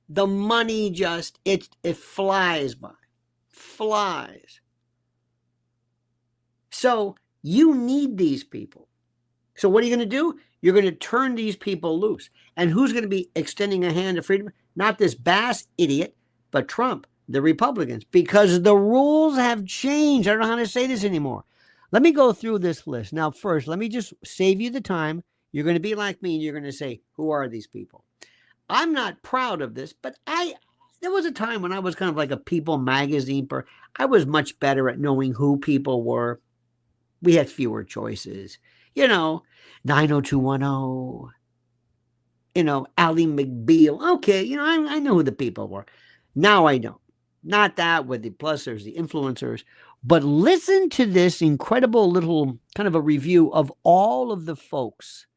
the money just it flies by, flies. So you need these people. So what are you going to do? You're going to turn these people loose. And who's going to be extending a hand of freedom? Not this Bass idiot, but Trump, the Republicans, because the rules have changed. I don't know how to say this anymore. Let me go through this list. Now, first, let me just save you the time. You're going to be like me and you're going to say, who are these people? I'm not proud of this, but there was a time when I was kind of like a People magazine. I was much better at knowing who people were. We had fewer choices. 90210, Ally McBeal. Okay, I know who the people were. Now I don't. Not that with the plus there's the influencers. But listen to this incredible little kind of a review of all of the folks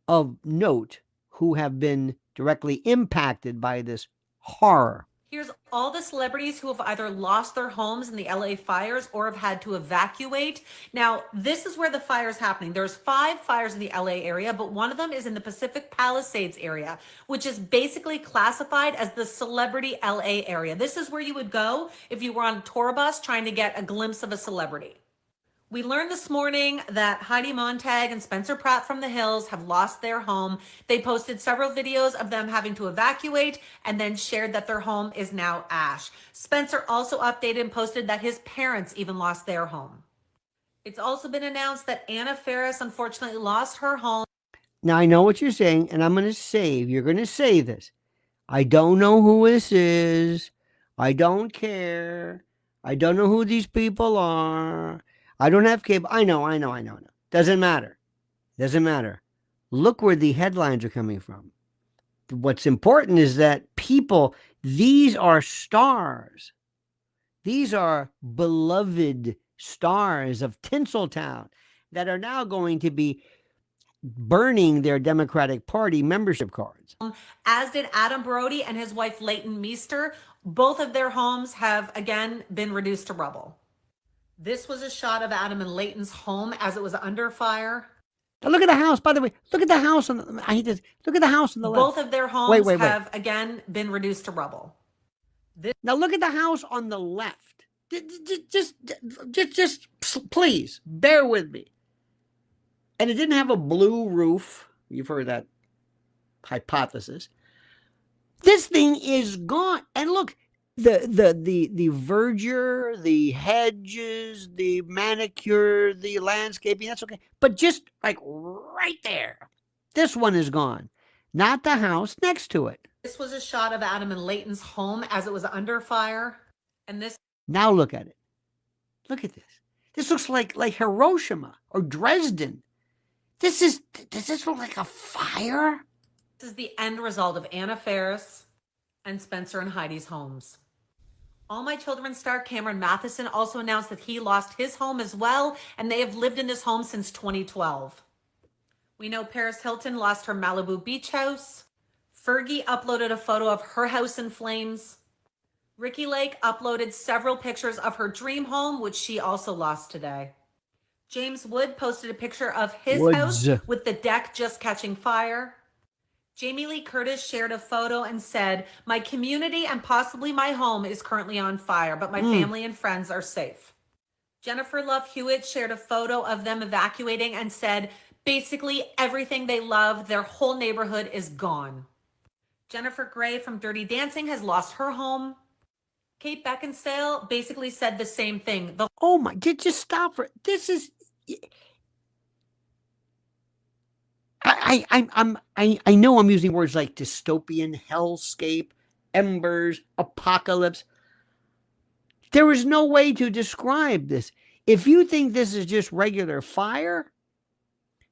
of note who have been directly impacted by this horror.
Here's all the celebrities who have either lost their homes in the LA fires or have had to evacuate. Now, this is where the fire is happening. There's 5 fires in the LA area, but one of them is in the Pacific Palisades area, which is basically classified as the celebrity LA area. This is where you would go if you were on a tour bus trying to get a glimpse of a celebrity. We learned this morning that Heidi Montag and Spencer Pratt from The Hills have lost their home. They posted several videos of them having to evacuate and then shared that their home is now ash. Spencer also updated and posted that his parents even lost their home. It's also been announced that Anna Faris unfortunately lost her home.
Now, I know what you're saying, and you're going to say this. I don't know who this is. I don't care. I don't know who these people are. I don't have cable. I know. Doesn't matter. Look where the headlines are coming from. What's important is that people These are stars. These are beloved stars of Tinseltown that are now going to be burning their Democratic Party membership cards.
As did Adam Brody and his wife Leighton Meester. Both of their homes have again been reduced to rubble. This was a shot of Adam and Leighton's home as it was under fire.
Now look at the house, by the way. Look at the house on the, I hate this. Look at the house on the left.
Both of their homes have again been reduced to rubble.
Now look at the house on the left. Just please bear with me. And it didn't have a blue roof. You've heard that hypothesis. This thing is gone. And look, the verdure, the hedges, the manicure, the landscaping, that's okay. But just like right there, this one is gone. Not the house next to it.
This was a shot of Adam and Leighton's home as it was under fire. And this.
Now look at it. Look at this. This looks like Hiroshima or Dresden. Does this look like a fire?
This is the end result of Anna Faris and Spencer and Heidi's homes. All My Children star Cameron Matheson also announced that he lost his home as well, and they have lived in this home since 2012. We know Paris Hilton lost her Malibu beach house. Fergie uploaded a photo of her house in flames. Ricki Lake uploaded several pictures of her dream home, which she also lost today. James Wood posted a picture of his house with the deck just catching fire. Jamie Lee Curtis shared a photo and said, "My community and possibly my home is currently on fire, but my family and friends are safe." Jennifer Love Hewitt shared a photo of them evacuating and said, basically everything they love, their whole neighborhood is gone. Jennifer Grey from Dirty Dancing has lost her home. Kate Beckinsale basically said the same thing.
Oh my, just stop for this is I know I'm using words like dystopian, hellscape, embers, apocalypse. There is no way to describe this. If you think this is just regular fire,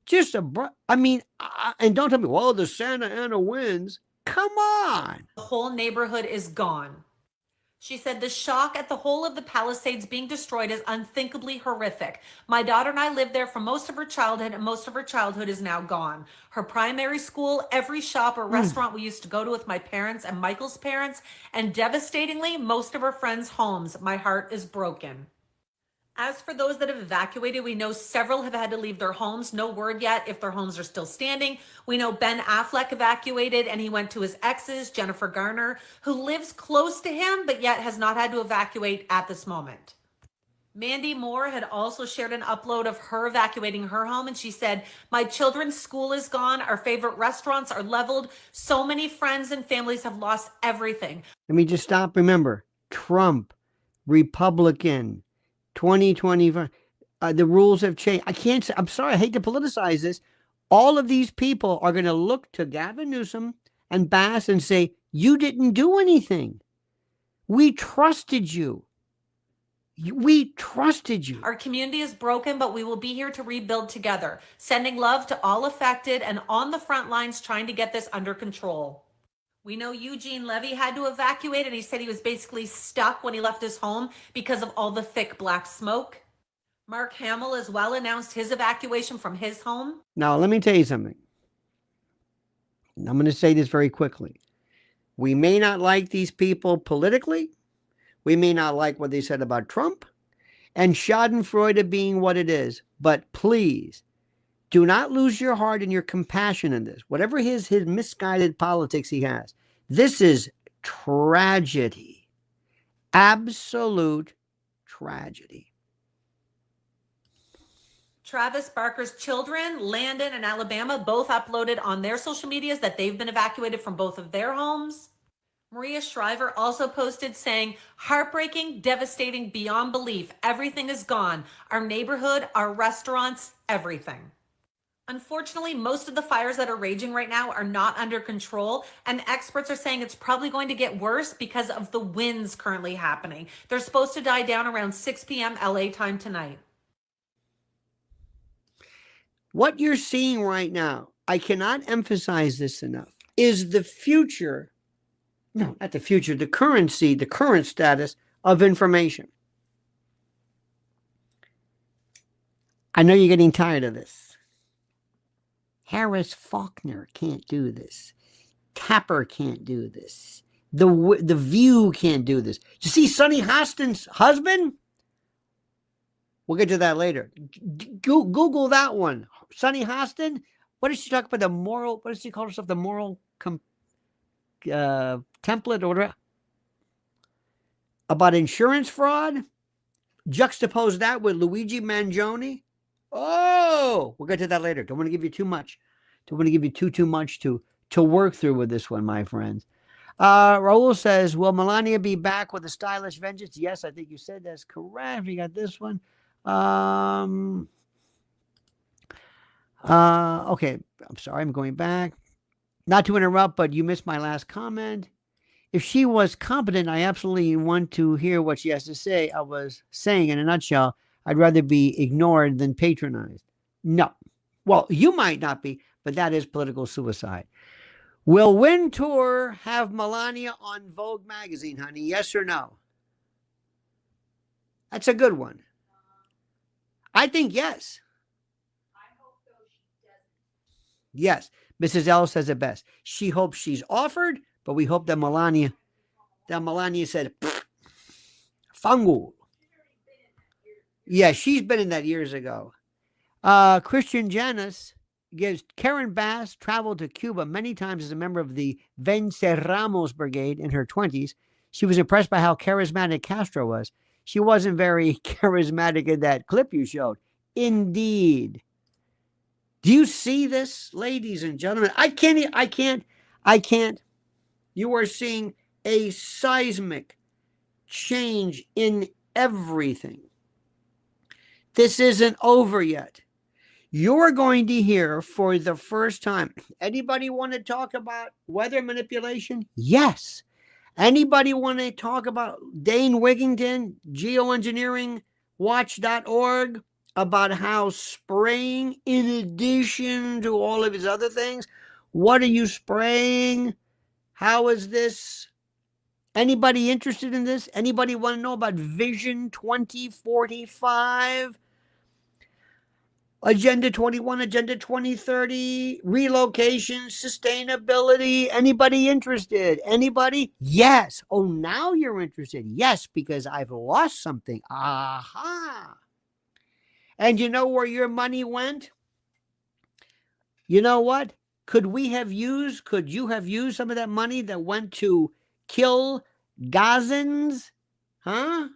and don't tell me, well, the Santa Ana winds. Come on.
The whole neighborhood is gone. She said, "The shock at the whole of the Palisades being destroyed is unthinkably horrific. My daughter and I lived there for most of her childhood, and most of her childhood is now gone. Her primary school, every shop or restaurant we used to go to with my parents and Michael's parents, and devastatingly, most of her friends' homes. My heart is broken." As for those that have evacuated, we know several have had to leave their homes. No word yet if their homes are still standing. We know Ben Affleck evacuated and he went to his ex's, Jennifer Garner, who lives close to him, but yet has not had to evacuate at this moment. Mandy Moore had also shared an upload of her evacuating her home, and she said, "My children's school is gone. Our favorite restaurants are leveled. So many friends and families have lost everything."
Let me just stop. Remember, Trump, Republican, 2025, the rules have changed. I'm sorry, I hate to politicize this. All of these people are going to look to Gavin Newsom and Bass and say, you didn't do anything. We trusted you. We trusted you.
Our community is broken, but we will be here to rebuild together, sending love to all affected and on the front lines trying to get this under control. We know Eugene Levy had to evacuate, and he said he was basically stuck when he left his home because of all the thick black smoke. Mark Hamill as well announced his evacuation from his home.
Now, let me tell you something. I'm going to say this very quickly. We may not like these people politically. We may not like what they said about Trump and Schadenfreude being what it is. But please, do not lose your heart and your compassion in this. Whatever his misguided politics he has. This is tragedy. Absolute tragedy.
Travis Barker's children, Landon and Alabama, both uploaded on their social medias that they've been evacuated from both of their homes. Maria Shriver also posted saying, "Heartbreaking, devastating, beyond belief. Everything is gone. Our neighborhood, our restaurants, everything." Unfortunately, most of the fires that are raging right now are not under control, and experts are saying it's probably going to get worse because of the winds currently happening. They're supposed to die down around 6 p.m. LA time tonight.
What you're seeing right now, I cannot emphasize this enough, is the future No, not the future, the currency, the current status of information. I know you're getting tired of this. Harris Faulkner can't do this. Tapper can't do this. The View can't do this. You see Sonny Hostin's husband? We'll get to that later. Google that one. Sonny Hostin. What does she talk about? The moral, what does she call herself? The moral template or whatever? About insurance fraud? Juxtapose that with Luigi Mangione. Oh, we'll get to that later. Don't want to give you too much. Don't want to give you too much to work through with this one, my friends. Raul says, will Melania be back with a stylish vengeance? Yes, I think you said that's correct. We got this one. Okay, I'm sorry, I'm going back. Not to interrupt, but you missed my last comment. If she was competent, I absolutely want to hear what she has to say. I was saying in a nutshell, I'd rather be ignored than patronized. No. Well, you might not be, but that is political suicide. Will Wintour have Melania on Vogue magazine, honey? Yes or no? That's a good one. I think yes. I hope though she doesn't. Yes. Mrs. L says it best. She hopes she's offered, but we hope that Melania said, fungal. Yeah, she's been in that years ago. Christian Janice gives Karen Bass traveled to Cuba many times as a member of the Venceramos Brigade in her 20s. She was impressed by how charismatic Castro was. She wasn't very charismatic in that clip you showed. Indeed. Do you see this, ladies and gentlemen? I can't. You are seeing a seismic change in everything. This isn't over yet. You're going to hear for the first time. Anybody want to talk about weather manipulation? Yes. Anybody want to talk about Dane Wigington, geoengineeringwatch.org, about how spraying, in addition to all of his other things, what are you spraying? How is this? Anybody interested in this? Anybody want to know about Vision 2045? Agenda 21, Agenda 2030, relocation, sustainability. Anybody interested? Anybody? Yes. Oh, now you're interested. Yes, because I've lost something. Aha. And you know where your money went? You know what? Could you have used some of that money that went to kill Gazans? Huh?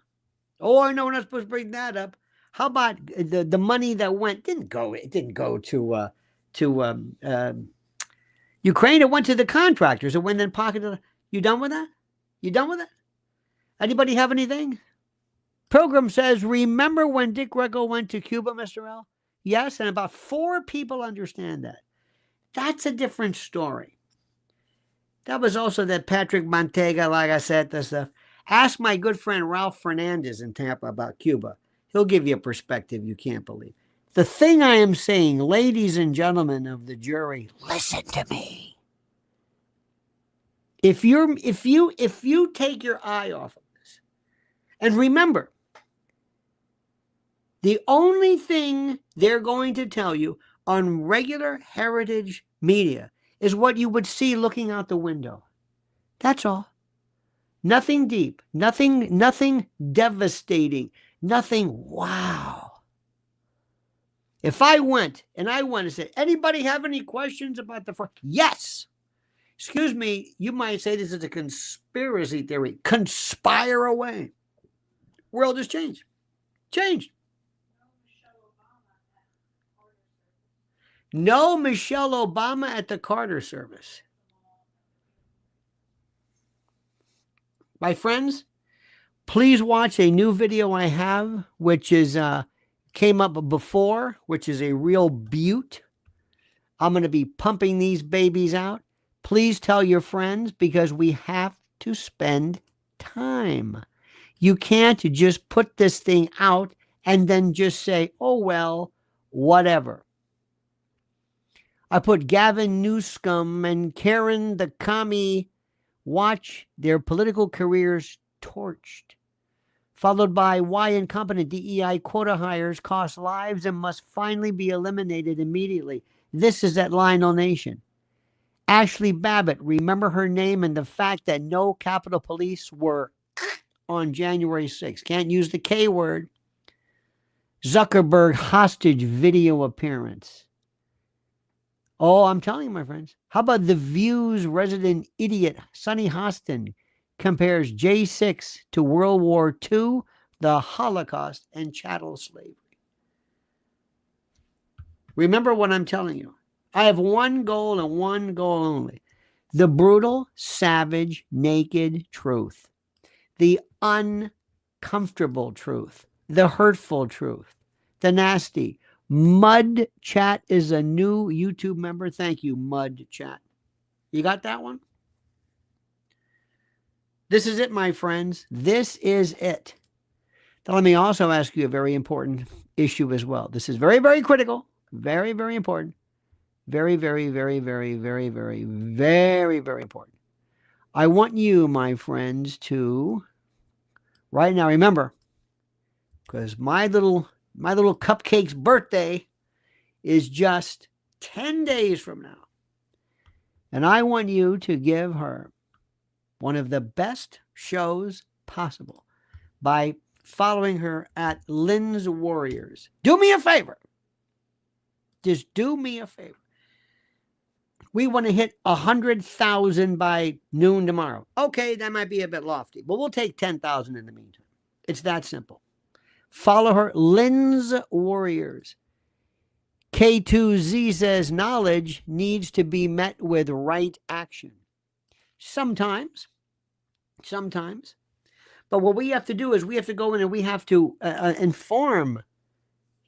Oh, I know we're not supposed to bring that up. How about the money that didn't go to Ukraine. It went to the contractors. It went in pocketed. You done with that? You done with it? Anybody have anything? Pilgrim says, remember when Dick Greco went to Cuba, Mr. L? Yes, and about 4 people understand that. That's a different story. That was also that Patrick Montega, like I said, the stuff. Ask my good friend Ralph Fernandez in Tampa about Cuba. He'll give you a perspective you can't believe. The thing I am saying, ladies and gentlemen of the jury, listen to me. If you take your eye off of this, and remember, the only thing they're going to tell you on regular heritage media is what you would see looking out the window. That's all. Nothing deep, nothing devastating. Nothing, wow. If I went and said, anybody have any questions about the... Yes. Excuse me, you might say this is a conspiracy theory. Conspire away. World has changed. Changed. No Michelle Obama at the Carter service. My friends, please watch a new video I have, which is came up before, which is a real beaut. I'm going to be pumping these babies out. Please tell your friends because we have to spend time. You can't just put this thing out and then just say, oh, well, whatever. I put Gavin Newsom and Karen the commie watch their political careers torched, followed by why incompetent DEI quota hires cost lives and must finally be eliminated immediately. This is at Lionel Nation. Ashley Babbitt, remember her name and the fact that no Capitol Police were on January 6th. Can't use the K word. Zuckerberg hostage video appearance. Oh, I'm telling you, my friends. How about The View's resident idiot, Sonny Hostin, compares J6 to World War II, the Holocaust, and chattel slavery. Remember what I'm telling you. I have one goal and one goal only. The brutal, savage, naked truth. The uncomfortable truth. The hurtful truth. The nasty. Mud Chat is a new YouTube member. Thank you, Mud Chat. You got that one? This is it, my friends. This is it. Now, let me also ask you a very important issue as well. This is very, very critical. Very, very important. Very, very, very, very, very, very, very, very important. I want you, my friends, to right now remember, because my little cupcake's birthday is just 10 days from now. And I want you to give her one of the best shows possible by following her at Lynn's Warriors. Do me a favor. Just do me a favor. We want to hit 100,000 by noon tomorrow. Okay, that might be a bit lofty, but we'll take 10,000 in the meantime. It's that simple. Follow her, Lynn's Warriors. K2Z says knowledge needs to be met with right action. Sometimes. But what we have to do is we have to go in and we have to inform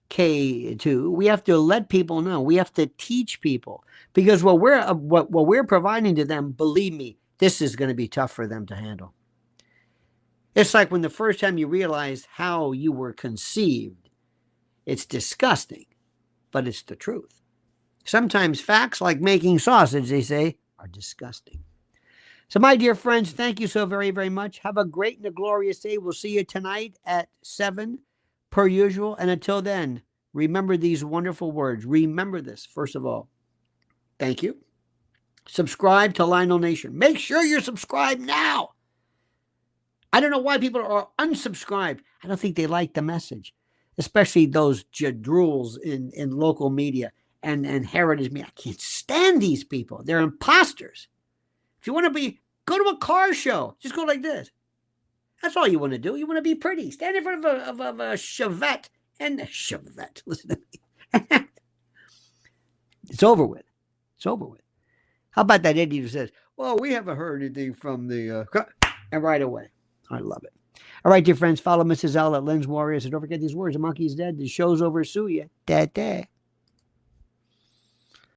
K2. We have to let people know. We have to teach people. Because what we're providing to them, believe me, this is going to be tough for them to handle. It's like when the first time you realize how you were conceived. It's disgusting, but it's the truth. Sometimes facts like making sausage, they say, are disgusting. So my dear friends, thank you so very, very much. Have a great and a glorious day. We'll see you tonight at 7 per usual. And until then, remember these wonderful words. Remember this, first of all. Thank you. Subscribe to Lionel Nation. Make sure you're subscribed now. I don't know why people are unsubscribed. I don't think they like the message, especially those jadruls in local media and heritage media. I can't stand these people. They're imposters. If you want to go to a car show. Just go like this. That's all you want to do. You want to be pretty. Stand in front of a Chevette and Chevette. Listen to me. It's over with. It's over with. How about that idiot who says, well, we haven't heard anything from the... and right away. I love it. All right, dear friends, follow Mrs. L at Lynn's Warriors. And don't forget these words. The monkey's dead. The show's over. Sue ya. Da-da.